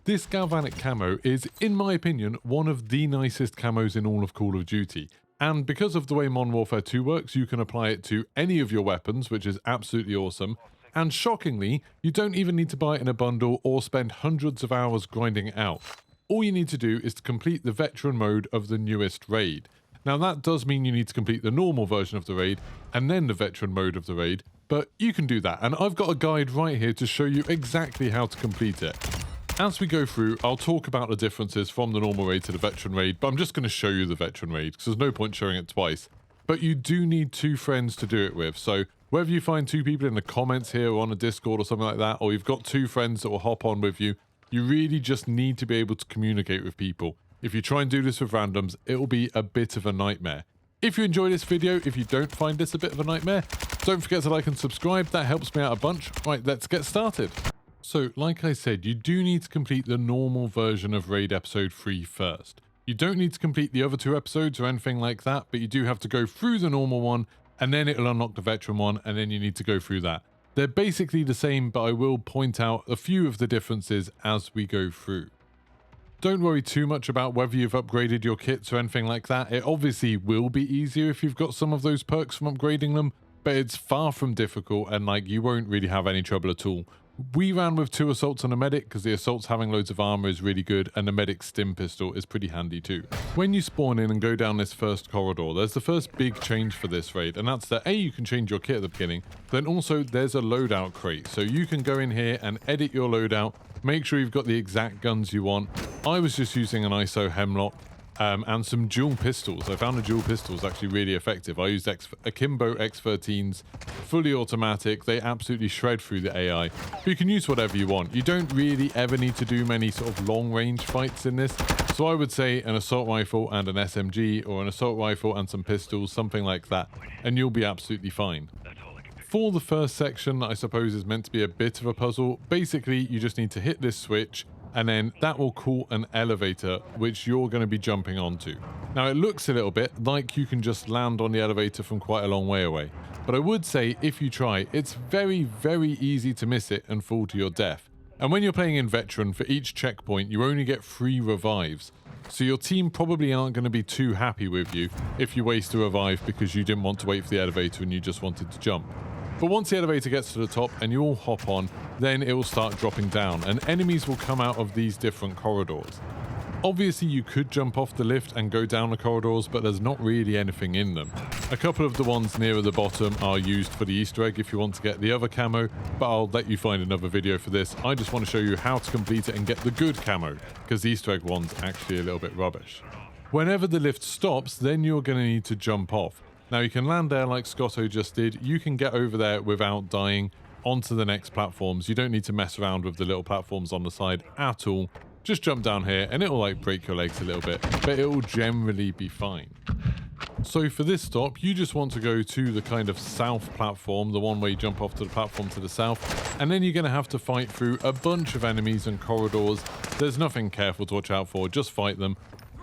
This Galvanic Camo is, in my opinion, one of the nicest camos in all of Call of Duty. And because of the way Modern Warfare 2 works, you can apply it to any of your weapons, which is absolutely awesome. And shockingly, you don't even need to buy it in a bundle or spend hundreds of hours grinding it out. All you need to do is to complete the veteran mode of the newest raid. Now that does mean you need to complete the normal version of the raid and then the veteran mode of the raid, but you can do that. And I've got a guide right here to show you exactly how to complete it. As we go through, I'll talk about the differences from the normal raid to the veteran raid, but I'm just going to show you the veteran raid because there's no point showing it twice. But you do need 2 friends to do it with, so whether you find 2 people in the comments here or on a Discord or something like that, or you've got 2 friends that will hop on with you, you really just need to be able to communicate with people. If you try and do this with randoms, it'll be a bit of a nightmare. If you enjoy this video, if you don't find this a bit of a nightmare, don't forget to like and subscribe, that helps me out a bunch. Right, let's get started. So, like I said, you do need to complete the normal version of Raid Episode 3 first. You don't need to complete the other 2 episodes or anything like that, but you do have to go through the normal one, and then it'll unlock the veteran one, and then you need to go through that. They're basically the same, but I will point out a few of the differences as we go through. Don't worry too much about whether you've upgraded your kits or anything like that. It obviously will be easier if you've got some of those perks from upgrading them, but it's far from difficult, and you won't really have any trouble at all. We ran with 2 assaults and a medic because the assaults having loads of armor is really good, and the medic's stim pistol is pretty handy too. When you spawn in and go down this first corridor, there's the first big change for this raid, and that's that you can change your kit at the beginning, then also there's a loadout crate, so you can go in here and edit your loadout, make sure you've got the exact guns you want. I was just using an ISO Hemlock and some dual pistols. I found the dual pistols actually really effective. I used Akimbo X13s, fully automatic. They absolutely shred through the AI. But you can use whatever you want. You don't really ever need to do many sort of long range fights in this. So I would say an assault rifle and an SMG, or an assault rifle and some pistols, something like that, and you'll be absolutely fine. For the first section, I suppose is meant to be a bit of a puzzle. Basically, you just need to hit this switch, and then that will call an elevator, which you're going to be jumping onto. Now, it looks a little bit like you can just land on the elevator from quite a long way away, but I would say if you try, it's very, very easy to miss it and fall to your death. And when you're playing in Veteran, for each checkpoint, you only get 3 revives. So your team probably aren't going to be too happy with you if you waste a revive because you didn't want to wait for the elevator and you just wanted to jump. But once the elevator gets to the top and you all hop on, then it will start dropping down and enemies will come out of these different corridors. Obviously you could jump off the lift and go down the corridors, but there's not really anything in them. A couple of the ones nearer the bottom are used for the Easter egg if you want to get the other camo, but I'll let you find another video for this. I just want to show you how to complete it and get the good camo, because the Easter egg one's actually a little bit rubbish. Whenever the lift stops, then you're going to need to jump off. Now you can land there like Scotto just did. You can get over there without dying onto the next platforms. You don't need to mess around with the little platforms on the side at all. Just jump down here and it'll break your legs a little bit, but it will generally be fine. So for this stop, you just want to go to the kind of south platform, the one where you jump off to the platform to the south, and then you're going to have to fight through a bunch of enemies and corridors. There's nothing careful to watch out for, just fight them.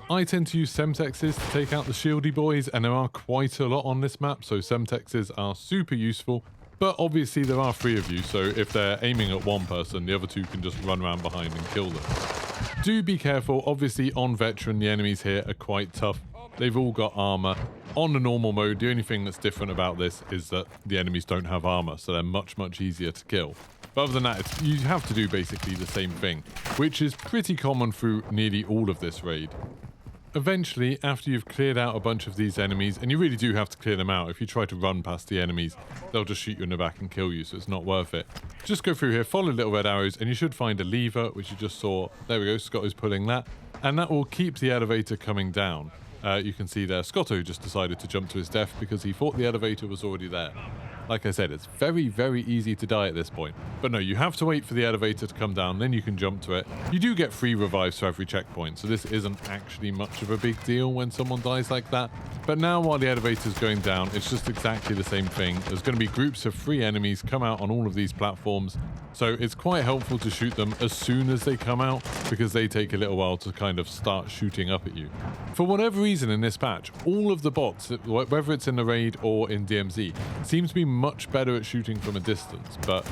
I tend to use Semtexes to take out the shieldy boys, and there are quite a lot on this map, so Semtexes are super useful. But obviously there are 3 of you, so if they're aiming at one person, the other 2 can just run around behind and kill them. Do be careful, obviously on Veteran the enemies here are quite tough. They've all got armor. On the normal mode, the only thing that's different about this is that the enemies don't have armor, so they're much, much easier to kill. But other than that, you have to do basically the same thing, which is pretty common through nearly all of this raid. Eventually, after you've cleared out a bunch of these enemies, and you really do have to clear them out, if you try to run past the enemies, they'll just shoot you in the back and kill you, so it's not worth it. Just go through here, follow little red arrows, and you should find a lever, which you just saw. There we go, Scott is pulling that, and that will keep the elevator coming down. You can see there, Scotto just decided to jump to his death because he thought the elevator was already there. Like I said, it's very, very easy to die at this point. But no, you have to wait for the elevator to come down, then you can jump to it. You do get 3 revives for every checkpoint, so this isn't actually much of a big deal when someone dies like that. But now while the elevator's going down, it's just exactly the same thing. There's going to be groups of 3 enemies come out on all of these platforms, so it's quite helpful to shoot them as soon as they come out, because they take a little while to kind of start shooting up at you. For whatever reason in this patch, all of the bots, whether it's in the raid or in DMZ, seem to be much better at shooting from a distance, but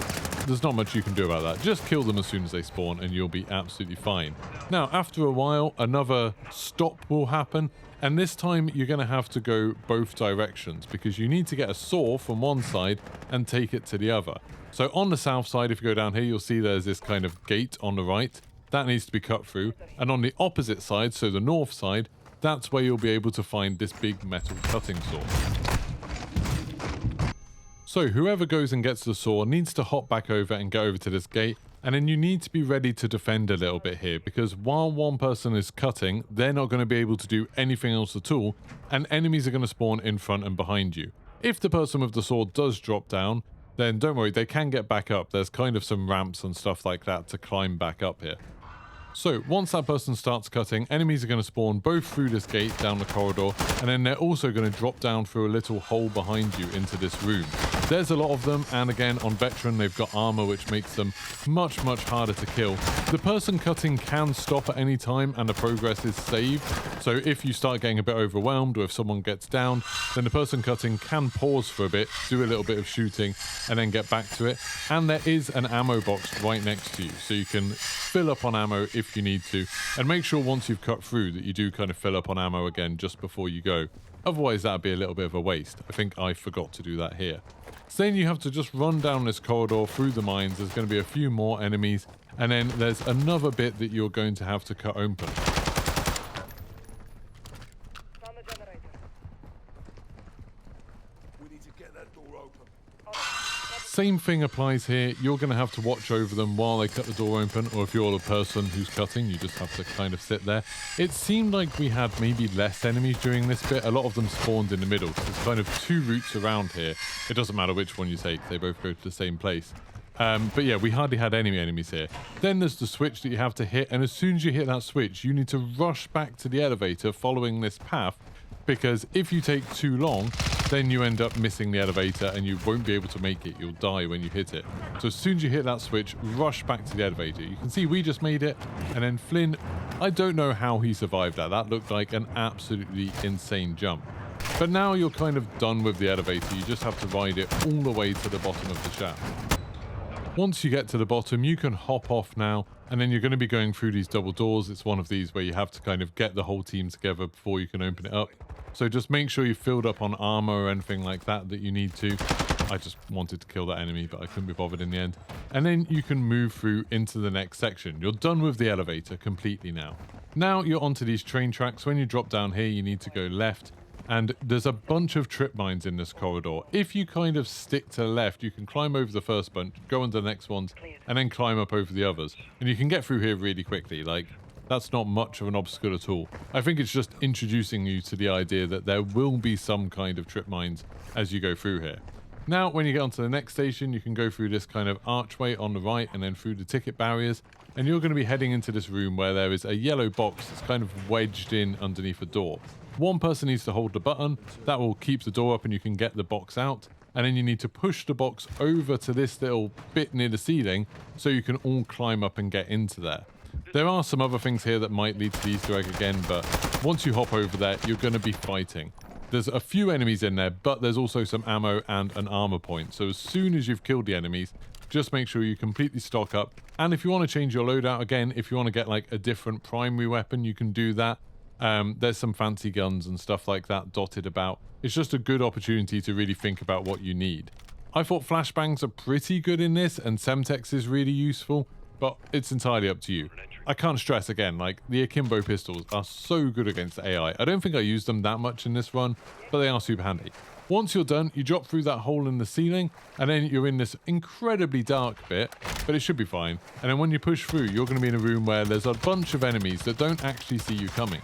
there's not much you can do about that. Just kill them as soon as they spawn and you'll be absolutely fine. Now, after a while, another stop will happen, and this time you're going to have to go both directions because you need to get a saw from one side and take it to the other. So on the south side, if you go down here, you'll see there's this kind of gate on the right. That needs to be cut through. And on the opposite side, so the north side, that's where you'll be able to find this big metal cutting saw. So whoever goes and gets the saw needs to hop back over and go over to this gate. And then you need to be ready to defend a little bit here, because while one person is cutting, they're not going to be able to do anything else at all, and enemies are going to spawn in front and behind you. If the person with the sword does drop down, then don't worry, they can get back up. There's kind of some ramps and stuff like that to climb back up here. So once that person starts cutting, enemies are going to spawn both through this gate down the corridor, and then they're also going to drop down through a little hole behind you into this room. There's a lot of them, and again, on Veteran, they've got armor, which makes them much harder to kill. The person cutting can stop at any time, and the progress is saved. So if you start getting a bit overwhelmed, or if someone gets down, then the person cutting can pause for a bit, do a little bit of shooting, and then get back to it. And there is an ammo box right next to you, so you can fill up on ammo if you need to, and make sure once you've cut through that you do kind of fill up on ammo again just before you go. Otherwise, that'd be a little bit of a waste. I think I forgot to do that here. So then you have to just run down this corridor through the mines. There's going to be a few more enemies, and then there's another bit that you're going to have to cut open. Same thing applies here. You're going to have to watch over them while they cut the door open, or if you're the person who's cutting, you just have to kind of sit there. It seemed like we had maybe less enemies during this bit. A lot of them spawned in the middle, so there's kind of two routes around here. It doesn't matter which one you take, they both go to the same place. But yeah, we hardly had any enemies here. Then there's the switch that you have to hit, and as soon as you hit that switch, you need to rush back to the elevator following this path, because if you take too long, then you end up missing the elevator and you won't be able to make it. You'll die when you hit it. So as soon as you hit that switch, rush back to the elevator. You can see we just made it, and then Flynn, I don't know how he survived that. That looked like an absolutely insane jump. But now you're kind of done with the elevator. You just have to ride it all the way to the bottom of the shaft. Once you get to the bottom, you can hop off now, and then you're going to be going through these double doors. It's one of these where you have to kind of get the whole team together before you can open it up. So just make sure you've filled up on armor or anything like that you need to. I just wanted to kill that enemy, but I couldn't be bothered in the end. And then you can move through into the next section. You're done with the elevator completely now. Now you're onto these train tracks. When you drop down here, you need to go left. And there's a bunch of trip mines in this corridor. If you kind of stick to the left, you can climb over the first bunch, go on to the next ones, and then climb up over the others. And you can get through here really quickly. Like, that's not much of an obstacle at all. I think it's just introducing you to the idea that there will be some kind of trip mines as you go through here. Now, when you get onto the next station, you can go through this kind of archway on the right and then through the ticket barriers. And you're going to be heading into this room where there is a yellow box that's kind of wedged in underneath a door. One person needs to hold the button. That will keep the door up and you can get the box out. And then you need to push the box over to this little bit near the ceiling so you can all climb up and get into there. There are some other things here that might lead to the Easter egg again, but once you hop over there, you're going to be fighting. There's a few enemies in there, but there's also some ammo and an armor point. So as soon as you've killed the enemies, just make sure you completely stock up. And if you want to change your loadout again, if you want to get like a different primary weapon, you can do that. There's some fancy guns and stuff like that dotted about. It's just a good opportunity to really think about what you need. I thought flashbangs are pretty good in this, and Semtex is really useful, but it's entirely up to you. I can't stress again, like, the Akimbo pistols are so good against the AI. I don't think I used them that much in this run, but they are super handy. Once you're done, you drop through that hole in the ceiling, and then you're in this incredibly dark bit, but it should be fine. And then when you push through, you're going to be in a room where there's a bunch of enemies that don't actually see you coming.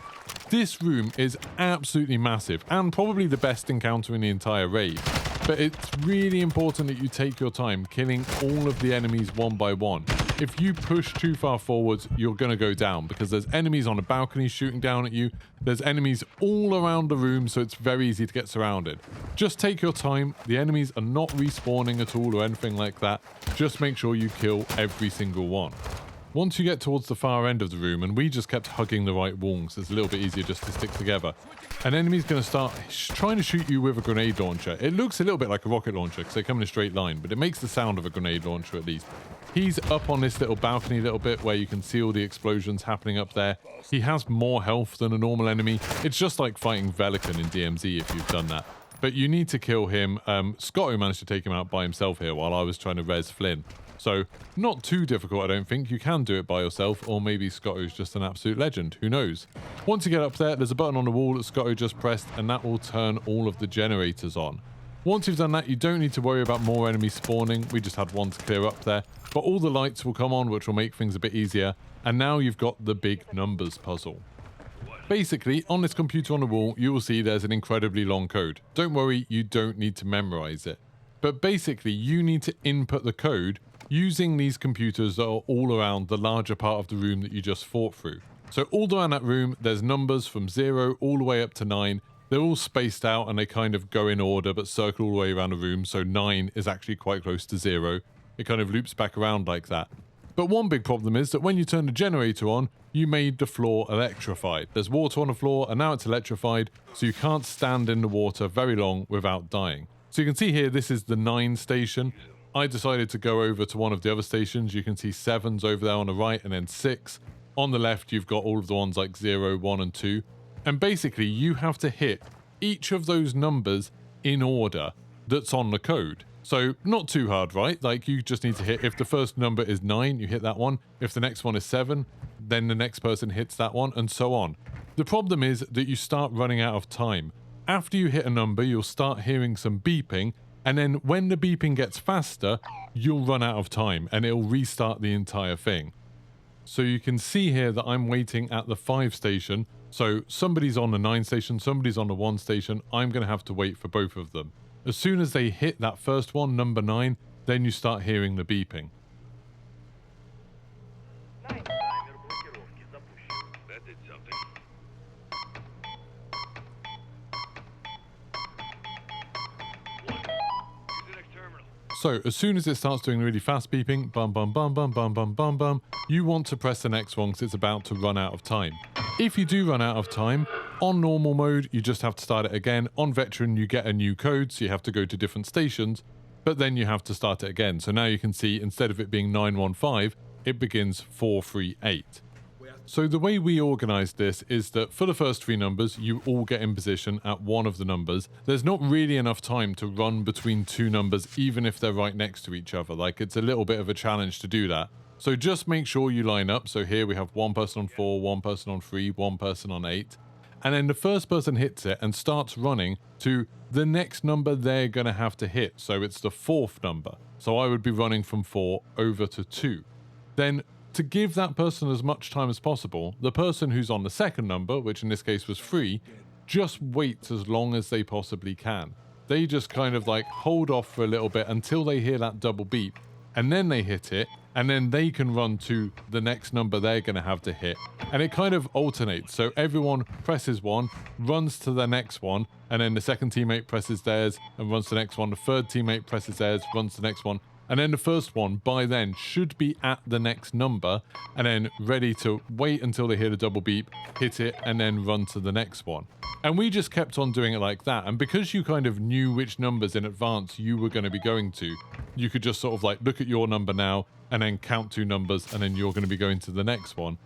This room is absolutely massive, and probably the best encounter in the entire raid. But it's really important that you take your time killing all of the enemies one by one. If you push too far forwards, you're going to go down because there's enemies on the balcony shooting down at you. There's enemies all around the room, so it's very easy to get surrounded. Just take your time. The enemies are not respawning at all or anything like that. Just make sure you kill every single one. Once you get towards the far end of the room, and we just kept hugging the right wall, so it's a little bit easier just to stick together, an enemy's going to start trying to shoot you with a grenade launcher. It looks a little bit like a rocket launcher because they come in a straight line, but it makes the sound of a grenade launcher at least. He's up on this little balcony a little bit where you can see all the explosions happening up there. He has more health than a normal enemy. It's just like fighting Velikan in DMZ if you've done that. But you need to kill him. Scotto managed to take him out by himself here while I was trying to res Flynn. So, not too difficult, I don't think. You can do it by yourself, or maybe Scotto's just an absolute legend. Who knows? Once you get up there, there's a button on the wall that Scotto just pressed, and that will turn all of the generators on. Once you've done that, you don't need to worry about more enemies spawning. We just had one to clear up there. But all the lights will come on, which will make things a bit easier. And now you've got the big numbers puzzle. Basically, on this computer on the wall, you will see there's an incredibly long code. Don't worry, you don't need to memorize it. But basically, you need to input the code using these computers that are all around the larger part of the room that you just fought through. So all around that room, there's numbers from 0 all the way up to 9. They're all spaced out and they kind of go in order but circle all the way around the room. So 9 is actually quite close to 0. It kind of loops back around like that. But one big problem is that when you turn the generator on, you made the floor electrified. There's water on the floor and now it's electrified, so you can't stand in the water very long without dying. So you can see here, this is the 9 station. I decided to go over to one of the other stations. You can see 7's over there on the right and then 6. On the left, you've got all of the ones like 0, 1 and 2. And basically, you have to hit each of those numbers in order that's on the code. So not too hard, right? Like you just need to hit, if the first number is 9, you hit that one. If the next one is 7, then the next person hits that one and so on. The problem is that you start running out of time. After you hit a number, you'll start hearing some beeping. And then when the beeping gets faster, you'll run out of time and it'll restart the entire thing. So you can see here that I'm waiting at the 5 station. So somebody's on the 9 station, somebody's on the 1 station. I'm going to have to wait for both of them. As soon as they hit that first one, number 9, then you start hearing the beeping. So as soon as it starts doing really fast beeping, bum bum bum bum bum bum bum bum, you want to press the next one because it's about to run out of time. If you do run out of time, on normal mode, you just have to start it again. On veteran, you get a new code, so you have to go to different stations, but then you have to start it again. So now you can see, instead of it being 915, it begins 438. So the way we organized this is that for the first 3 numbers, you all get in position at one of the numbers. There's not really enough time to run between 2 numbers, even if they're right next to each other. Like, it's a little bit of a challenge to do that. So just make sure you line up. So here we have 1 person on 4, 1 person on 3, 1 person on 8. And then the first person hits it and starts running to the next number they're going to have to hit. So it's the 4th number. So I would be running from 4 over to 2. Then, to give that person as much time as possible, the person who's on the 2nd number, which in this case was 3, just waits as long as they possibly can. They just kind of like hold off for a little bit until they hear that double beep, and then they hit it, and then they can run to the next number they're going to have to hit. And it kind of alternates. So everyone presses one, runs to the next one, and then the second teammate presses theirs and runs to the next one. The third teammate presses theirs, runs to the next one. And then the first one, by then, should be at the next number and then ready to wait until they hear the double beep, hit it, and then run to the next one. And we just kept on doing it like that. And because you kind of knew which numbers in advance you were going to be going to, you could just sort of like look at your number now and then count 2 numbers and then you're going to be going to the next one.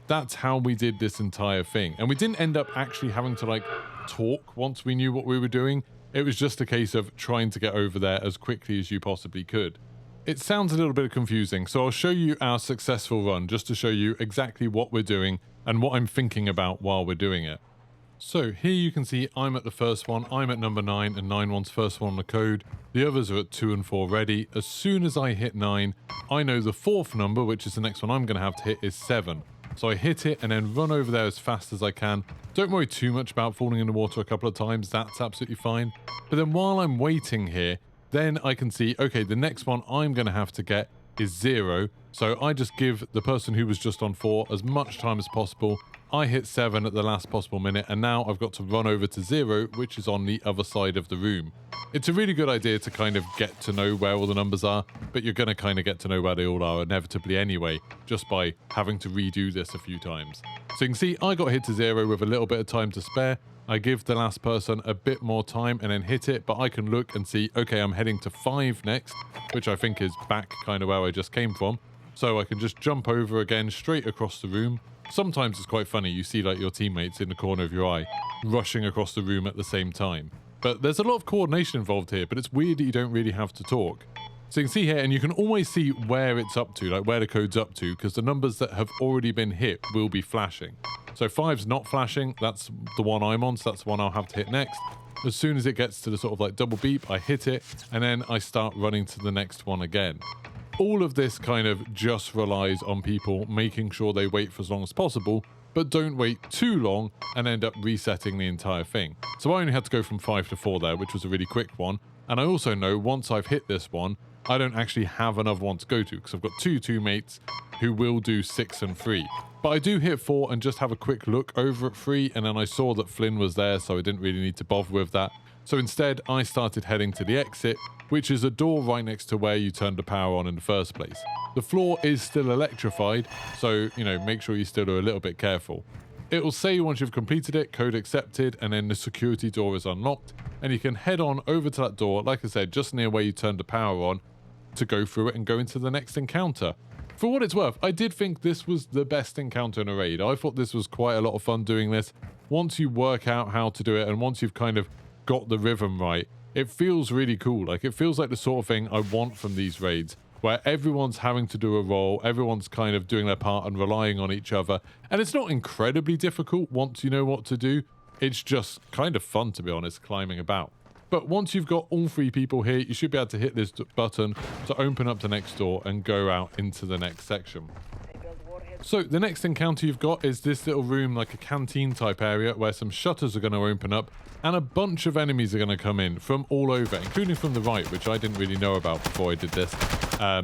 That's how we did this entire thing. And we didn't end up actually having to like talk once we knew what we were doing. It was just a case of trying to get over there as quickly as you possibly could. It sounds a little bit confusing, so I'll show you our successful run just to show you exactly what we're doing and what I'm thinking about while we're doing it. So here you can see I'm at the first one, I'm at number 9 and 9-1's first one on the code. The others are at 2 and 4 ready. As soon as I hit 9, I know the 4th number, which is the next one I'm going to have to hit, is 7. So I hit it and then run over there as fast as I can. Don't worry too much about falling in the water a couple of times, that's absolutely fine. But then while I'm waiting here, then I can see, okay, the next one I'm going to have to get is 0. So I just give the person who was just on 4 as much time as possible. I hit 7 at the last possible minute, and now I've got to run over to 0, which is on the other side of the room. It's a really good idea to kind of get to know where all the numbers are, but you're going to kind of get to know where they all are inevitably anyway, just by having to redo this a few times. So you can see I got hit to 0 with a little bit of time to spare. I give the last person a bit more time and then hit it, but I can look and see, okay, I'm heading to 5 next, which I think is back kind of where I just came from. So I can just jump over again straight across the room. Sometimes it's quite funny, you see like your teammates in the corner of your eye rushing across the room at the same time. But there's a lot of coordination involved here, but it's weird that you don't really have to talk. So you can see here, and you can always see where it's up to, like where the code's up to, because the numbers that have already been hit will be flashing. So 5's not flashing, that's the one I'm on, so that's the one I'll have to hit next. As soon as it gets to the sort of like double beep, I hit it, and then I start running to the next one again. All of this kind of just relies on people making sure they wait for as long as possible, but don't wait too long and end up resetting the entire thing. So I only had to go from 5 to 4 there, which was a really quick one. And I also know once I've hit this one, I don't actually have another one to go to, because I've got two teammates who will do 6 and 3. But I do hit 4 and just have a quick look over at 3, and then I saw that Flynn was there, so I didn't really need to bother with that. So instead, I started heading to the exit, which is a door right next to where you turned the power on in the first place. The floor is still electrified, so, you know, make sure you still are a little bit careful. It will say once you've completed it, code accepted, and then the security door is unlocked, and you can head on over to that door, like I said, just near where you turned the power on, to go through it and go into the next encounter. For what it's worth, I did think this was the best encounter in a raid. I thought this was quite a lot of fun doing this. Once you work out how to do it, and once you've kind of got the rhythm right, it feels really cool. Like, it feels like the sort of thing I want from these raids, where everyone's having to do a role, everyone's kind of doing their part and relying on each other. And it's not incredibly difficult once you know what to do. It's just kind of fun, to be honest, climbing about. But once you've got all 3 people here, you should be able to hit this button to open up the next door and go out into the next section. So the next encounter you've got is this little room, like a canteen type area, where some shutters are going to open up and a bunch of enemies are going to come in from all over, including from the right, which I didn't really know about before I did this.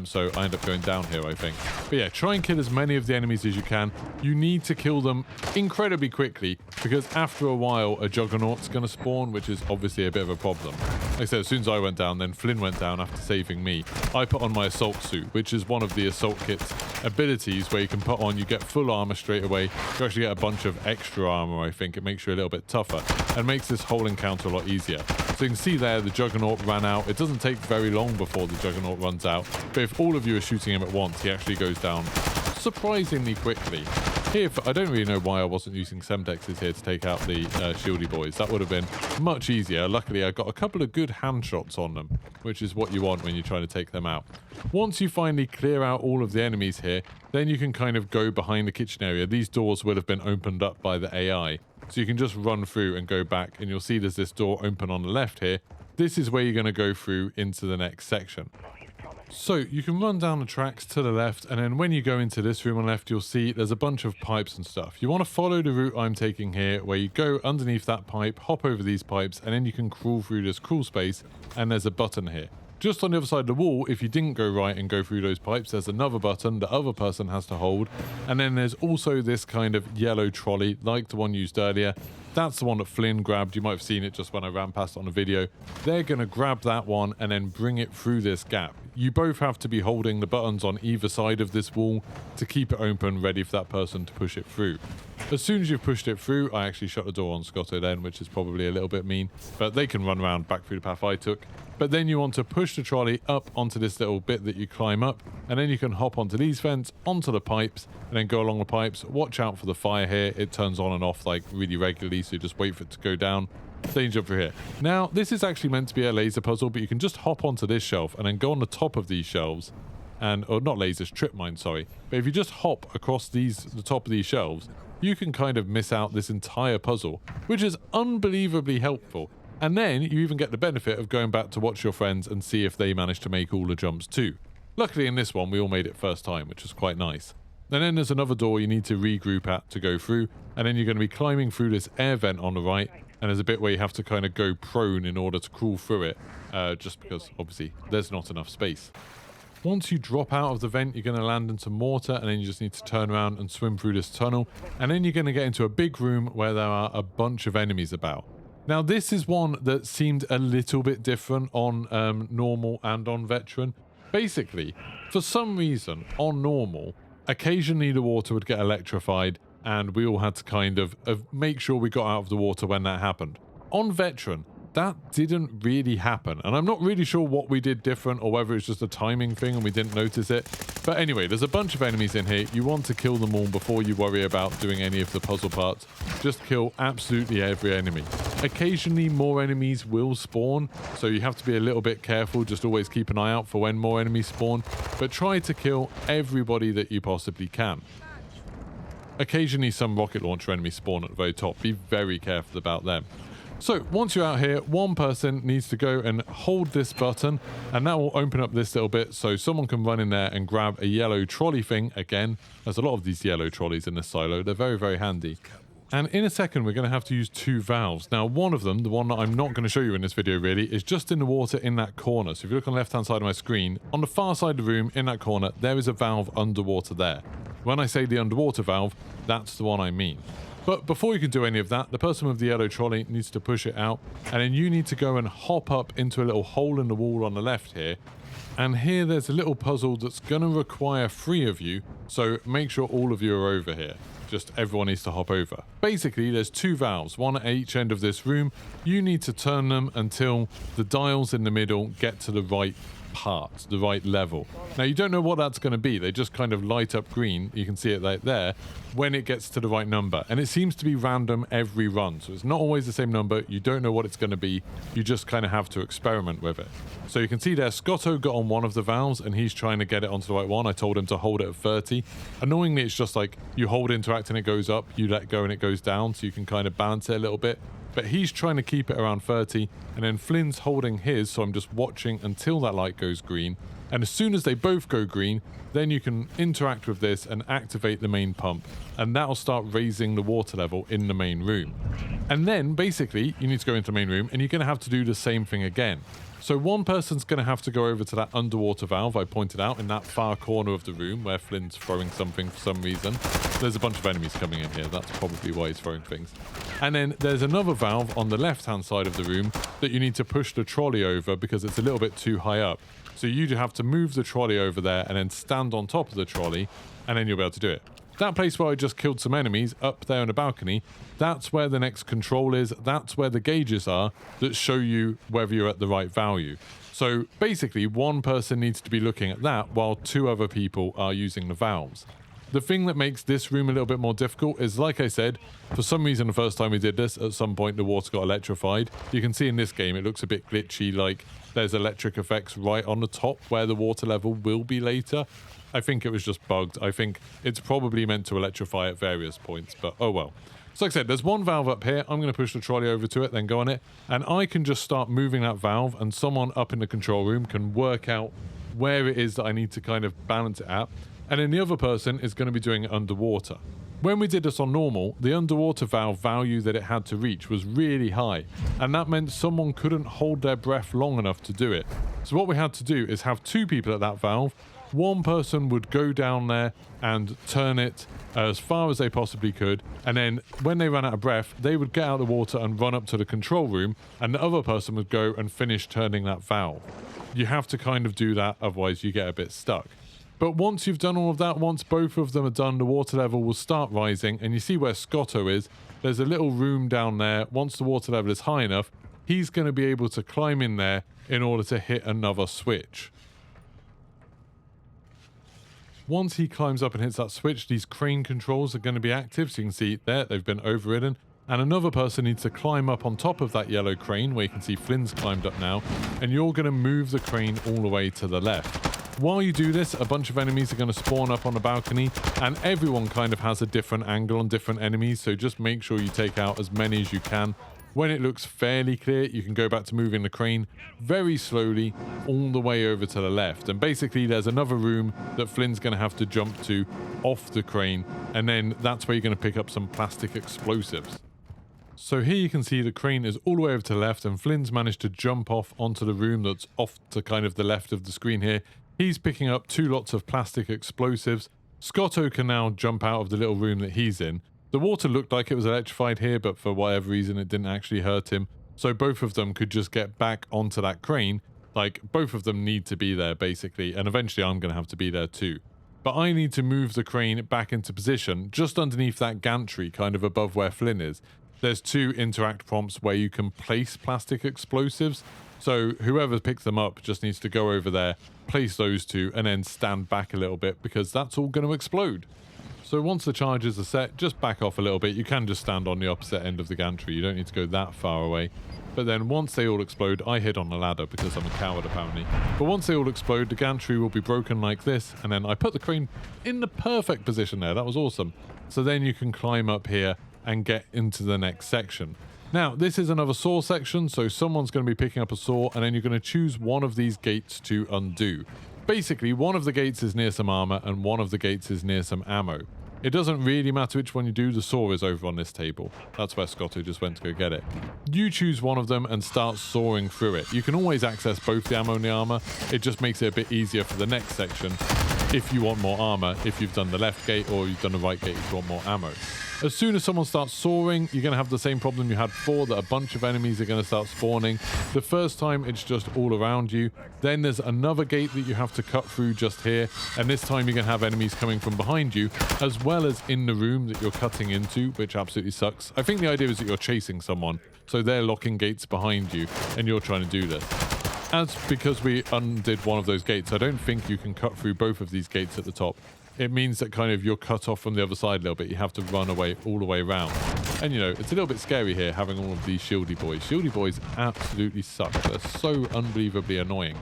So I end up going down here, I think. But yeah, try and kill as many of the enemies as you can. You need to kill them incredibly quickly, because after a while, a juggernaut's going to spawn, which is obviously a bit of a problem. Like I said, as soon as I went down, then Flynn went down after saving me. I put on my assault suit, which is one of the assault kit's abilities where you can put on, you get full armor straight away. You actually get a bunch of extra armor, I think. It makes you a little bit tougher and makes this whole encounter a lot easier. So you can see there, the Juggernaut ran out. It doesn't take very long before the Juggernaut runs out, but if all of you are shooting him at once, he actually goes down surprisingly quickly. Here, I don't really know why I wasn't using Semtexes here to take out the shieldy boys. That would have been much easier. Luckily, I got a couple of good hand shots on them, which is what you want when you're trying to take them out. Once you finally clear out all of the enemies here, then you can kind of go behind the kitchen area. These doors will have been opened up by the AI, so you can just run through and go back, and you'll see there's this door open on the left here. This is where you're going to go through into the next section. So you can run down the tracks to the left, and then when you go into this room on the left, you'll see there's a bunch of pipes and stuff. You want to follow the route I'm taking here, where you go underneath that pipe, hop over these pipes, and then you can crawl through this crawl space, and there's a button here. Just on the other side of the wall, if you didn't go right and go through those pipes, there's another button the other person has to hold. And then there's also this kind of yellow trolley, like the one used earlier. That's the one that Flynn grabbed. You might have seen it just when I ran past on the video. They're going to grab that one and then bring it through this gap. You both have to be holding the buttons on either side of this wall to keep it open, ready for that person to push it through. As soon as you've pushed it through, I actually shut the door on Scotto then, which is probably a little bit mean, but they can run around back through the path I took. But then you want to push the trolley up onto this little bit that you climb up, and then you can hop onto these vents, onto the pipes, and then go along the pipes. Watch out for the fire here. It turns on and off like really regularly, so just wait for it to go down. Then you jump through here. Now, this is actually meant to be a laser puzzle, but you can just hop onto this shelf and then go on the top of these shelves, and, or not lasers, trip mines, sorry. But if you just hop across the top of these shelves, you can kind of miss out this entire puzzle, which is unbelievably helpful. And then you even get the benefit of going back to watch your friends and see if they manage to make all the jumps too. Luckily in this one, we all made it first time, which was quite nice. And then there's another door you need to regroup at to go through, and then you're going to be climbing through this air vent on the right, and there's a bit where you have to kind of go prone in order to crawl through it, just because obviously there's not enough space. Once you drop out of the vent, you're going to land in some water, and then you just need to turn around and swim through this tunnel. And then you're going to get into a big room where there are a bunch of enemies about. Now, this is one that seemed a little bit different on normal and on veteran. Basically, for some reason, on normal, occasionally the water would get electrified, and we all had to kind of make sure we got out of the water when that happened. On veteran, that didn't really happen, and I'm not really sure what we did different or whether it's just a timing thing and we didn't notice it. But anyway, there's a bunch of enemies in here. You want to kill them all before you worry about doing any of the puzzle parts. Just kill absolutely every enemy. Occasionally more enemies will spawn, so you have to be a little bit careful. Just always keep an eye out for when more enemies spawn, but try to kill everybody that you possibly can. Occasionally some rocket launcher enemies spawn at the very top. Be very careful about them. So once you're out here, one person needs to go and hold this button, and that will open up this little bit so someone can run in there and grab a yellow trolley thing. Again, there's a lot of these yellow trolleys in this silo. They're very, very handy. And in a second, we're going to have to use two valves. Now, one of them, the one that I'm not going to show you in this video really, is just in the water in that corner. So if you look on the left-hand side of my screen, on the far side of the room in that corner, there is a valve underwater there. When I say the underwater valve, that's the one I mean. But before you can do any of that, the person with the yellow trolley needs to push it out, and then you need to go and hop up into a little hole in the wall on the left here. And here there's a little puzzle that's going to require 3 of you, so make sure all of you are over here. Just everyone needs to hop over. Basically, there's 2 valves, one at each end of this room. You need to turn them until the dials in the middle get to the right part, the right level. Now, you don't know what that's going to be. They just kind of light up green. You can see it right there when it gets to the right number. And it seems to be random every run. So it's not always the same number. You don't know what it's going to be. You just kind of have to experiment with it. So you can see there, Scotto got on one of the valves and he's trying to get it onto the right one. I told him to hold it at 30. Annoyingly, it's just like you hold interact and it goes up, you let go and it goes down. So you can kind of balance it a little bit. But he's trying to keep it around 30, and then Flynn's holding his, so I'm just watching until that light goes green. And as soon as they both go green, then you can interact with this and activate the main pump, and that'll start raising the water level in the main room. And then, basically, you need to go into the main room, and you're going to have to do the same thing again. So one person's going to have to go over to that underwater valve I pointed out in that far corner of the room where Flynn's throwing something for some reason. There's a bunch of enemies coming in here. That's probably why he's throwing things. And then there's another valve on the left-hand side of the room that you need to push the trolley over because it's a little bit too high up. So you have to move the trolley over there and then stand on top of the trolley, and then you'll be able to do it. That place where I just killed some enemies up there on the balcony, that's where the next control is. That's where the gauges are that show you whether you're at the right value. So basically, one person needs to be looking at that while 2 other people are using the valves. The thing that makes this room a little bit more difficult is, like I said, for some reason the first time we did this, at some point the water got electrified. You can see in this game it looks a bit glitchy, like there's electric effects right on the top where the water level will be later. I think it was just bugged. I think it's probably meant to electrify at various points, but oh well. So like I said, there's one valve up here. I'm going to push the trolley over to it, then go on it, and I can just start moving that valve, and someone up in the control room can work out where it is that I need to kind of balance it at, and then the other person is going to be doing it underwater. When we did this on normal, the underwater valve value that it had to reach was really high, and that meant someone couldn't hold their breath long enough to do it. So what we had to do is have 2 people at that valve. One person would go down there and turn it as far as they possibly could, and then when they ran out of breath, they would get out of the water and run up to the control room, and the other person would go and finish turning that valve. You have to kind of do that, otherwise you get a bit stuck. But once you've done all of that, once both of them are done, the water level will start rising, and you see where Scotto is. There's a little room down there. Once the water level is high enough, he's going to be able to climb in there in order to hit another switch. Once he climbs up and hits that switch, these crane controls are going to be active. So you can see there, they've been overridden. And another person needs to climb up on top of that yellow crane, where you can see Flynn's climbed up now. And you're going to move the crane all the way to the left. While you do this, a bunch of enemies are going to spawn up on the balcony, and everyone kind of has a different angle on different enemies, so just make sure you take out as many as you can. When it looks fairly clear, you can go back to moving the crane very slowly all the way over to the left. And basically, there's another room that Flynn's going to have to jump to off the crane, and then that's where you're going to pick up some plastic explosives. So here you can see the crane is all the way over to the left, and Flynn's managed to jump off onto the room that's off to kind of the left of the screen here. He's picking up 2 lots of plastic explosives. Scotto can now jump out of the little room that he's in. The water looked like it was electrified here, but for whatever reason it didn't actually hurt him. So both of them could just get back onto that crane. Like, both of them need to be there, basically, and eventually I'm going to have to be there too. But I need to move the crane back into position, just underneath that gantry, kind of above where Flynn is. There's 2 interact prompts where you can place plastic explosives, so whoever picks them up just needs to go over there, place those 2, and then stand back a little bit, because that's all going to explode. So once the charges are set, just back off a little bit. You can just stand on the opposite end of the gantry, you don't need to go that far away. But then once they all explode, I hid on the ladder because I'm a coward apparently. But once they all explode, the gantry will be broken like this, and then I put the crane in the perfect position there. That was awesome. So then you can climb up here and get into the next section. Now, this is another saw section, so someone's going to be picking up a saw, and then you're going to choose one of these gates to undo. Basically, one of the gates is near some armor, and one of the gates is near some ammo. It doesn't really matter which one you do, the saw is over on this table. That's where Scotto just went to go get it. You choose one of them and start sawing through it. You can always access both the ammo and the armor. It just makes it a bit easier for the next section if you want more armor, if you've done the left gate, or you've done the right gate if you want more ammo. As soon as someone starts sawing, you're going to have the same problem you had before, that a bunch of enemies are going to start spawning. The first time, it's just all around you. Then there's another gate that you have to cut through just here, and this time you're going to have enemies coming from behind you, as well as in the room that you're cutting into, which absolutely sucks. I think the idea is that you're chasing someone, so they're locking gates behind you, and you're trying to do this. As because we undid one of those gates, I don't think you can cut through both of these gates at the top. It means that kind of you're cut off from the other side a little bit. You have to run away all the way around. And, you know, it's a little bit scary here having all of these shieldy boys. Shieldy boys absolutely suck. They're so unbelievably annoying.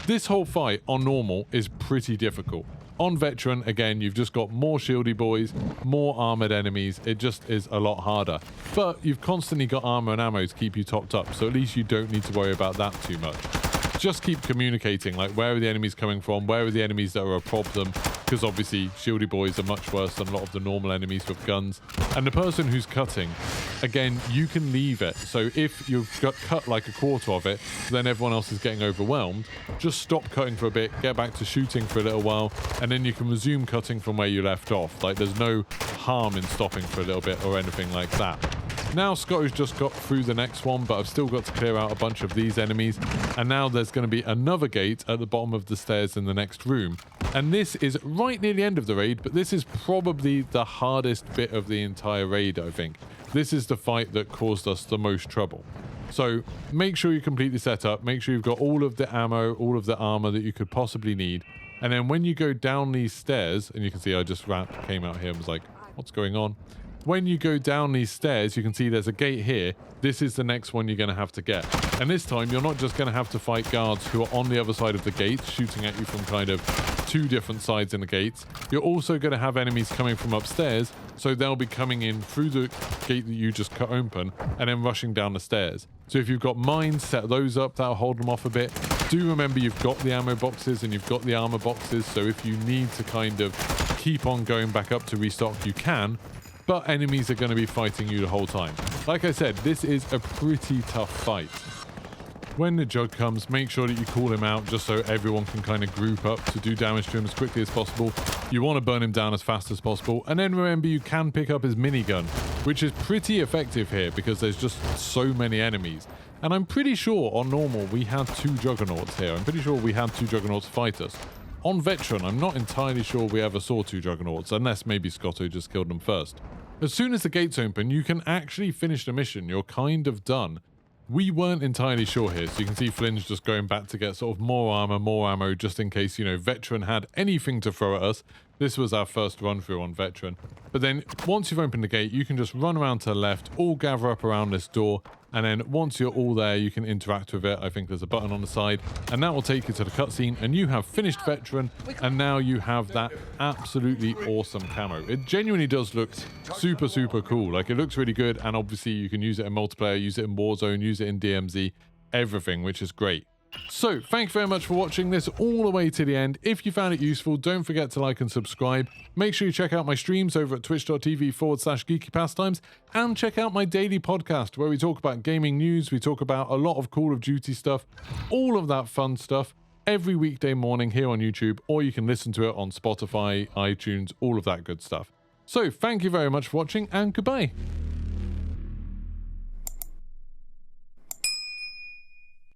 This whole fight on normal is pretty difficult. On veteran, again, you've just got more shieldy boys, more armored enemies. It just is a lot harder. But you've constantly got armor and ammo to keep you topped up, so at least you don't need to worry about that too much. Just keep communicating, like, where are the enemies coming from? Where are the enemies that are a problem? Because obviously shieldy boys are much worse than a lot of the normal enemies with guns. And the person who's cutting, again, you can leave it. So if you've got cut like a quarter of it, then everyone else is getting overwhelmed, just stop cutting for a bit, get back to shooting for a little while, and then you can resume cutting from where you left off. Like, there's no harm in stopping for a little bit or anything like that. Now Scotto's just got through the next one, but I've still got to clear out a bunch of these enemies. And now there's going to be another gate at the bottom of the stairs in the next room. And this is right near the end of the raid, but this is probably the hardest bit of the entire raid, I think. This is the fight that caused us the most trouble. So make sure you complete the setup, make sure you've got all of the ammo, all of the armor that you could possibly need. And then when you go down these stairs, and you can see I just came out here and was like, what's going on? When you go down these stairs, you can see there's a gate here. This is the next one you're going to have to get. And this time, you're not just going to have to fight guards who are on the other side of the gate, shooting at you from kind of 2 different sides in the gates. You're also going to have enemies coming from upstairs, so they'll be coming in through the gate that you just cut open, and then rushing down the stairs. So if you've got mines, set those up, that'll hold them off a bit. Do remember you've got the ammo boxes and you've got the armor boxes, so if you need to kind of keep on going back up to restock, you can. But enemies are going to be fighting you the whole time. Like I said, this is a pretty tough fight. When the jug comes, make sure that you call him out just so everyone can kind of group up to do damage to him as quickly as possible. You want to burn him down as fast as possible. And then remember, you can pick up his minigun, which is pretty effective here because there's just so many enemies. And I'm pretty sure on normal we had 2 juggernauts here. I'm pretty sure we had 2 juggernauts fight us. On veteran, I'm not entirely sure we ever saw 2 juggernauts, unless maybe Scotto just killed them first. As soon as the gates open, you can actually finish the mission. You're kind of done. We weren't entirely sure here, so you can see Flynn's just going back to get sort of more ammo, just in case, you know, veteran had anything to throw at us. This was our first run through on veteran. But then once you've opened the gate, you can just run around to the left, all gather up around this door, and then once you're all there, you can interact with it. I think there's a button on the side, and that will take you to the cutscene, and you have finished veteran, and now you have that absolutely awesome camo. It genuinely does look super, super cool. Like, it looks really good, and obviously you can use it in multiplayer, use it in Warzone, use it in DMZ, everything, which is great. So, thank you very much for watching this all the way to the end. If you found it useful, don't forget to like and subscribe. Make sure you check out my streams over at twitch.tv/Geeky Pastimes, and check out my daily podcast where we talk about gaming news, we talk about a lot of Call of Duty stuff, all of that fun stuff. every weekday morning here on YouTube, or you can listen to it on Spotify, iTunes, all of that good stuff. So thank you very much for watching, and goodbye.